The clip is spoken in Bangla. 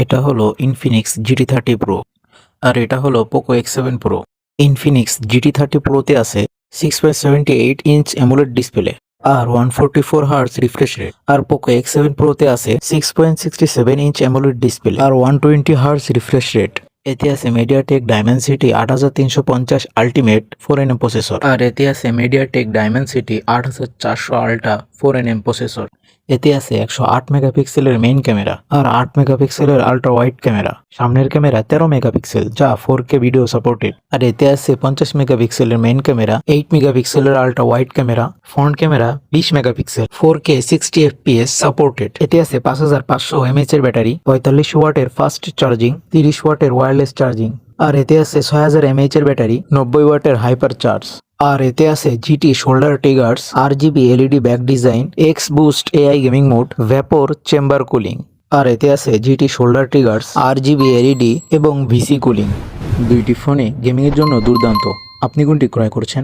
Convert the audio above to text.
এটা হলো ইনফিনিক্স GT30 Pro আর এটা হলো Poco X7 Pro। Infinix GT30 Proতে আছে 6.78 ইঞ্চ অ্যামোলেড ডিসপ্লে আর 144 হার্টজ রিফ্রেশ রেট, আর পোকো X7 Proতে আছে 6.67 ইঞ্চ অ্যামোলেড ডিসপ্লে আর 120 হার্টজ রিফ্রেশ রেট। এতে আছে MediaTek Dimensity 8350 ultimate 4nm processor, আর এতে আছে MediaTek Dimensity 8400 ultra 4nm processor. এতে আছে 108 মেগাপিক্সেলের মেইন ক্যামেরা আর 8 মেগাপিক্সেলের আল্ট্রা ওয়াইড ক্যামেরা। সামনের ক্যামেরা 13 মেগাপিক্সেল যা 4K ভিডিও সাপোর্টেড, আর এতে আছে 50 মেগাপিক্সেলের মেইন ক্যামেরা, 8 মেগাপিক্সেলের ultra wide camera, front camera 20 megapixel, 4K 60 FPS supported. এতে আছে 5500 mAh এর ব্যাটারি, 45 ওয়াটের ফাস্ট চার্জিং, 30 ওয়াটের ওয়্যারলেস চার্জিং, আর এতে আছে 6000 mAh এর ব্যাটারি, 90 ওয়াটের হাইপার চার্জ। আর এতে আছে GT shoulder triggers, RGB LED back design, X boost AI gaming mode, vapour chamber cooling. আর এতে আছে GT shoulder triggers, RGB LED এবং VC কুলিং। দুইটি ফোনে গেমিং এর জন্য দুর্দান্ত। আপনি কোনটি ক্রয় করছেন?